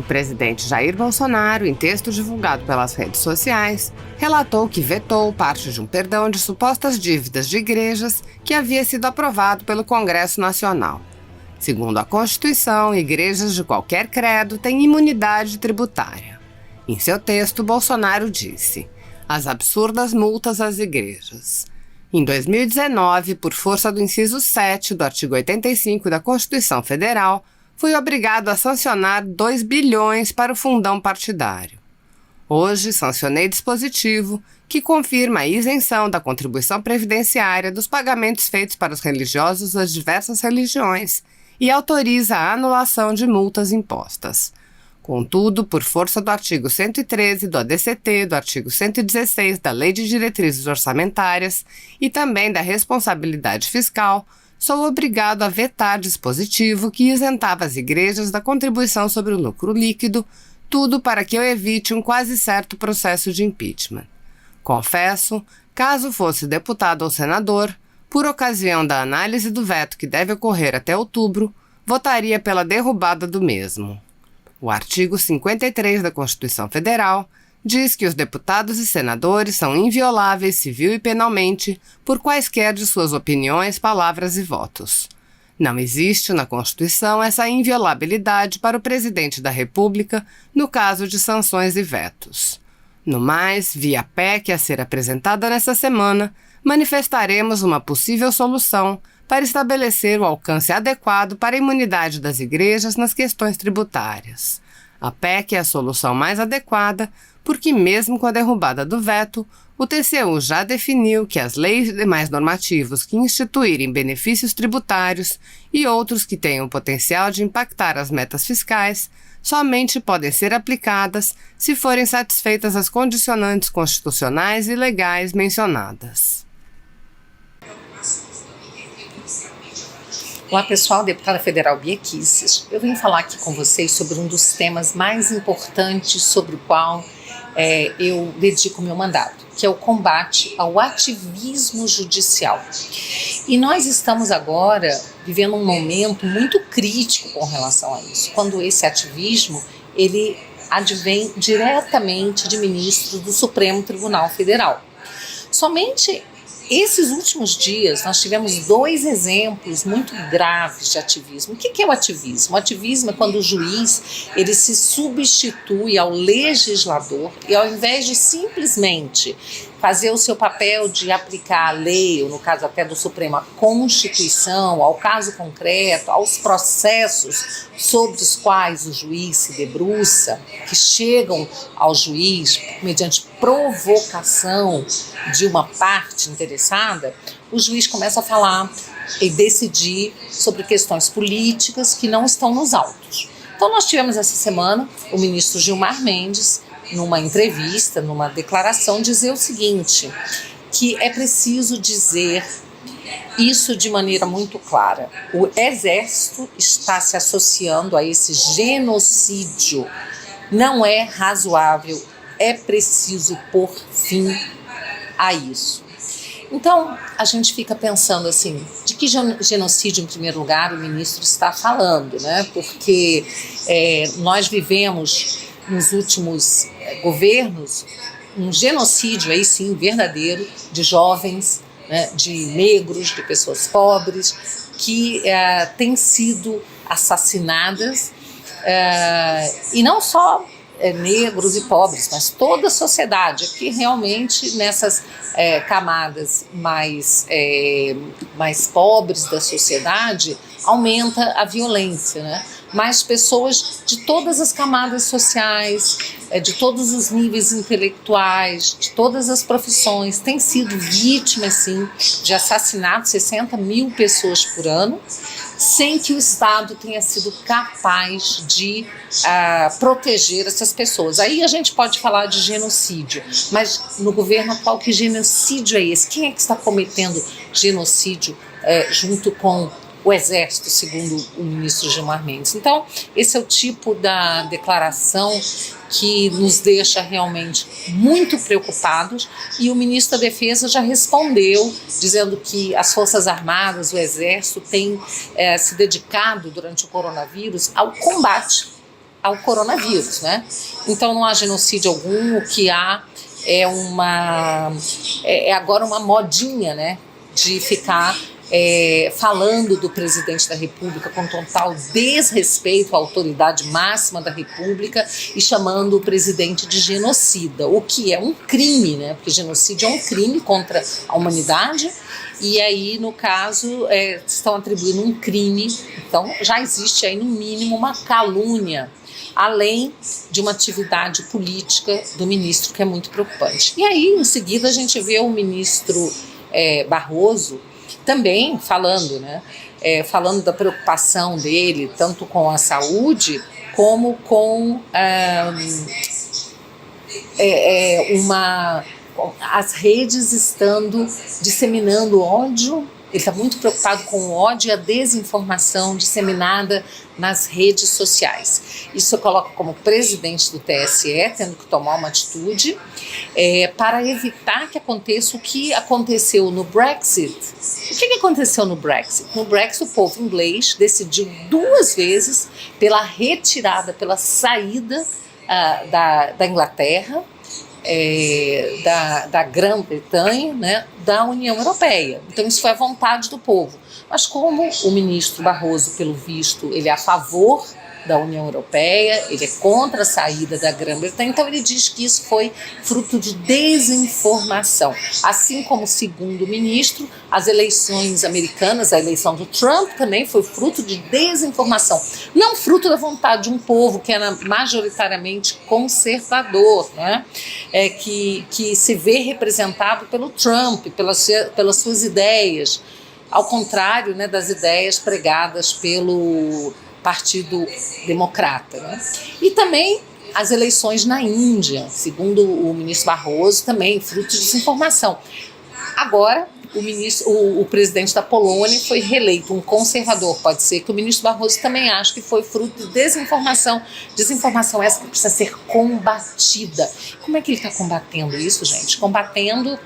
presidente Jair Bolsonaro, em texto divulgado pelas redes sociais, relatou que vetou parte de um perdão de supostas dívidas de igrejas que havia sido aprovado pelo Congresso Nacional. Segundo a Constituição, igrejas de qualquer credo têm imunidade tributária. Em seu texto, Bolsonaro disse: as absurdas multas às igrejas. Em 2019, por força do inciso 7 do artigo 85 da Constituição Federal, fui obrigado a sancionar 2 bilhões para o fundão partidário. Hoje, sancionei dispositivo que confirma a isenção da contribuição previdenciária dos pagamentos feitos para os religiosos das diversas religiões e autoriza a anulação de multas impostas. Contudo, por força do artigo 113 do ADCT, do artigo 116 da Lei de Diretrizes Orçamentárias e também da responsabilidade fiscal, sou obrigado a vetar dispositivo que isentava as igrejas da contribuição sobre o lucro líquido, tudo para que eu evite um quase certo processo de impeachment. Confesso, caso fosse deputado ou senador, por ocasião da análise do veto que deve ocorrer até outubro, votaria pela derrubada do mesmo. O artigo 53 da Constituição Federal diz que os deputados e senadores são invioláveis civil e penalmente por quaisquer de suas opiniões, palavras e votos. Não existe na Constituição essa inviolabilidade para o presidente da República no caso de sanções e vetos. No mais, via PEC a ser apresentada nesta semana, manifestaremos uma possível solução para estabelecer o alcance adequado para a imunidade das igrejas nas questões tributárias. A PEC é a solução mais adequada porque, mesmo com a derrubada do veto, o TCU já definiu que as leis e demais normativos que instituírem benefícios tributários e outros que tenham potencial de impactar as metas fiscais somente podem ser aplicadas se forem satisfeitas as condicionantes constitucionais e legais mencionadas. Olá pessoal, deputada federal Bia Kicis. Eu vim falar aqui com vocês sobre um dos temas mais importantes sobre o qual eu dedico meu mandato, que é o combate ao ativismo judicial. E nós estamos agora vivendo um momento muito crítico com relação a isso, quando esse ativismo ele advém diretamente de ministros do Supremo Tribunal Federal. Somente esses últimos dias nós tivemos 2 exemplos muito graves de ativismo. O que é o ativismo? O ativismo é quando o juiz ele se substitui ao legislador e ao invés de simplesmente fazer o seu papel de aplicar a lei, ou no caso até do Supremo, a Constituição, ao caso concreto, aos processos sobre os quais o juiz se debruça, que chegam ao juiz mediante provocação de uma parte interessada, o juiz começa a falar e decidir sobre questões políticas que não estão nos autos. Então nós tivemos essa semana o ministro Gilmar Mendes, numa entrevista, numa declaração, dizer o seguinte, que é preciso dizer isso de maneira muito clara. O Exército está se associando a esse genocídio. Não é razoável, é preciso pôr fim a isso. Então, a gente fica pensando assim, de que genocídio, em primeiro lugar, o ministro está falando, né? Porque nós vivemos nos últimos governos um genocídio, aí sim, verdadeiro, de jovens, né, de negros, de pessoas pobres, que têm sido assassinadas, e não só negros e pobres, mas toda a sociedade, que realmente nessas camadas mais pobres da sociedade aumenta a violência, né? Mas pessoas de todas as camadas sociais, de todos os níveis intelectuais, de todas as profissões, têm sido vítimas, sim, de assassinatos, 60 mil pessoas por ano, sem que o Estado tenha sido capaz de proteger essas pessoas. Aí a gente pode falar de genocídio, mas no governo atual, que genocídio é esse? Quem é que está cometendo genocídio junto com o Exército, segundo o ministro Gilmar Mendes? Então, esse é o tipo da declaração que nos deixa realmente muito preocupados, e o ministro da Defesa já respondeu, dizendo que as Forças Armadas, o Exército, têm se dedicado durante o coronavírus ao combate ao coronavírus, né? Então não há genocídio algum, o que há é agora uma modinha, né, de ficar falando do presidente da República com total desrespeito à autoridade máxima da República e chamando o presidente de genocida, o que é um crime, né? Porque genocídio é um crime contra a humanidade e aí, no caso, estão atribuindo um crime, então já existe aí no mínimo uma calúnia, além de uma atividade política do ministro que é muito preocupante. E aí, em seguida, a gente vê o ministro Barroso também falando, né? Falando da preocupação dele, tanto com a saúde, como com as redes estando disseminando ódio. Ele está muito preocupado com o ódio e a desinformação disseminada nas redes sociais. Isso eu coloco como presidente do TSE, tendo que tomar uma atitude para evitar que aconteça o que aconteceu no Brexit. O que aconteceu no Brexit? No Brexit, o povo inglês decidiu 2 vezes pela retirada, pela saída da Inglaterra, da Grã-Bretanha, né, da União Europeia. Então isso foi a vontade do povo. Mas como o ministro Barroso, pelo visto, ele é a favor da União Europeia, ele é contra a saída da Grã-Bretanha, então ele diz que isso foi fruto de desinformação. Assim como, segundo o ministro, as eleições americanas, a eleição do Trump também foi fruto de desinformação, não fruto da vontade de um povo que era majoritariamente conservador, né? Que se vê representado pelo Trump, pelas suas ideias, ao contrário, né, das ideias pregadas pelo Partido Democrata, né? E também as eleições na Índia, segundo o ministro Barroso, também fruto de desinformação. Agora, o presidente da Polônia foi reeleito, um conservador. Pode ser que o ministro Barroso também ache que foi fruto de desinformação. Desinformação essa que precisa ser combatida. Como é que ele está combatendo isso, gente? Combatendo,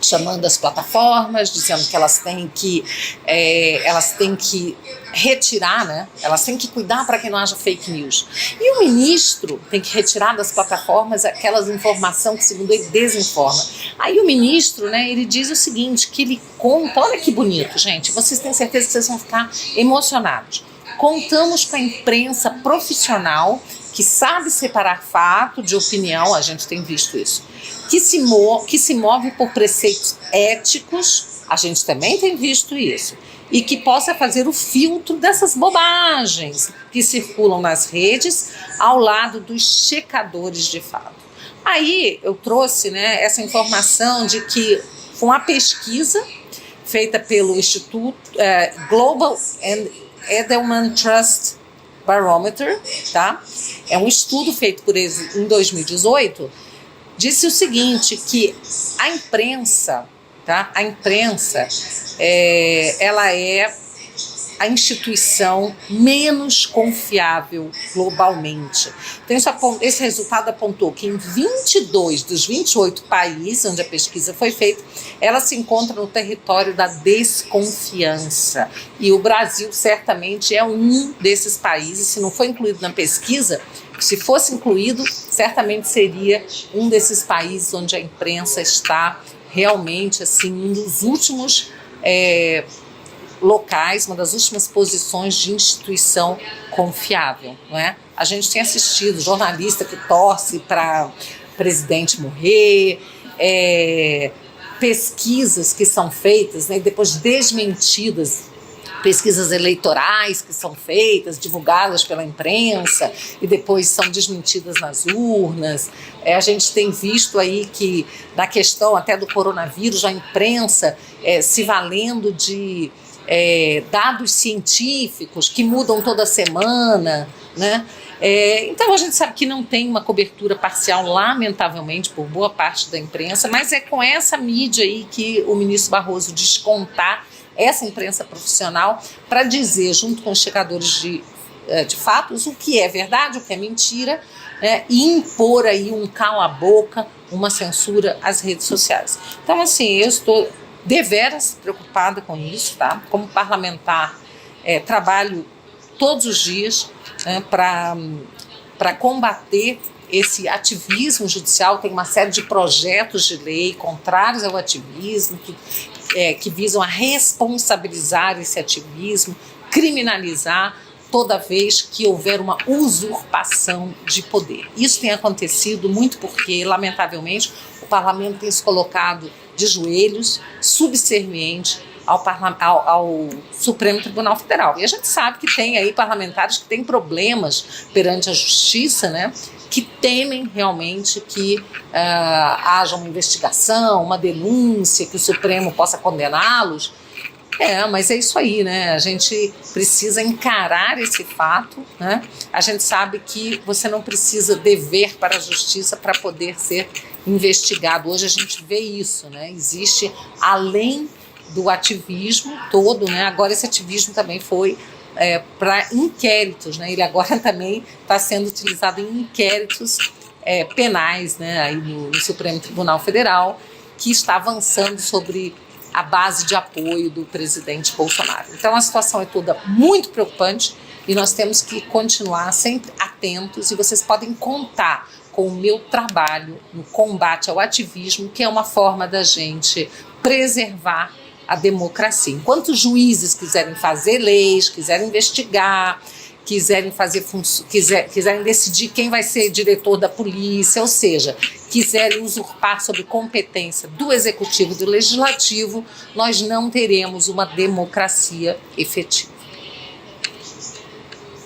chamando as plataformas, dizendo que elas têm que retirar, né? Elas têm que cuidar para que não haja fake news. E o ministro tem que retirar das plataformas aquelas informações que, segundo ele, desinforma. Aí o ministro, né, ele diz o seguinte, que ele conta, olha que bonito, gente, vocês têm certeza que vocês vão ficar emocionados. Contamos com a imprensa profissional que sabe separar fato de opinião, a gente tem visto isso, que se move por preceitos éticos, a gente também tem visto isso, e que possa fazer o filtro dessas bobagens que circulam nas redes ao lado dos checadores de fato. Aí eu trouxe, né, essa informação de que foi uma pesquisa feita pelo Instituto Global and Edelman Trust Barometer, tá? É um estudo feito por eles em 2018, disse o seguinte, que a imprensa, tá? A imprensa, ela é a instituição menos confiável globalmente. Então, esse resultado apontou que em 22 dos 28 países onde a pesquisa foi feita, ela se encontra no território da desconfiança. E o Brasil certamente é um desses países, se não foi incluído na pesquisa, se fosse incluído, certamente seria um desses países onde a imprensa está realmente assim, um dos últimos locais, uma das últimas posições de instituição confiável, não é? A gente tem assistido jornalista que torce para presidente morrer, pesquisas que são feitas, né, e depois desmentidas, pesquisas eleitorais que são feitas, divulgadas pela imprensa e depois são desmentidas nas urnas. A gente tem visto aí que na questão até do coronavírus, a imprensa se valendo de dados científicos que mudam toda semana, né? Então a gente sabe que não tem uma cobertura parcial, lamentavelmente, por boa parte da imprensa, mas é com essa mídia aí que o ministro Barroso diz contar essa imprensa profissional para dizer, junto com os checadores de fatos, o que é verdade, o que é mentira, né, e impor aí um cala-boca, uma censura às redes sociais. Então, assim, eu estou deveras preocupada com isso, tá? Como parlamentar, trabalho todos os dias, né, para para combater esse ativismo judicial. Tem uma série de projetos de lei contrários ao ativismo, que visam a responsabilizar esse ativismo, criminalizar toda vez que houver uma usurpação de poder. Isso tem acontecido muito porque, lamentavelmente, o parlamento tem se colocado de joelhos, subserviente ao Supremo Tribunal Federal. E a gente sabe que tem aí parlamentares que têm problemas perante a justiça, né, que temem realmente que haja uma investigação, uma denúncia, que o Supremo possa condená-los. Mas é isso aí, né? A gente precisa encarar esse fato, né? A gente sabe que você não precisa dever para a justiça para poder ser investigado. Hoje a gente vê isso, né? Existe, além do ativismo todo, né? Agora esse ativismo também foi para inquéritos, né? Ele agora também está sendo utilizado em inquéritos penais, né? Aí no Supremo Tribunal Federal, que está avançando sobre a base de apoio do presidente Bolsonaro. Então a situação é toda muito preocupante e nós temos que continuar sempre atentos, e vocês podem contar com o meu trabalho no combate ao ativismo, que é uma forma da gente preservar a democracia. Enquanto os juízes quiserem fazer leis, quiserem investigar, quiserem decidir quem vai ser diretor da polícia, ou seja, quiserem usurpar sobre competência do executivo e do legislativo, nós não teremos uma democracia efetiva.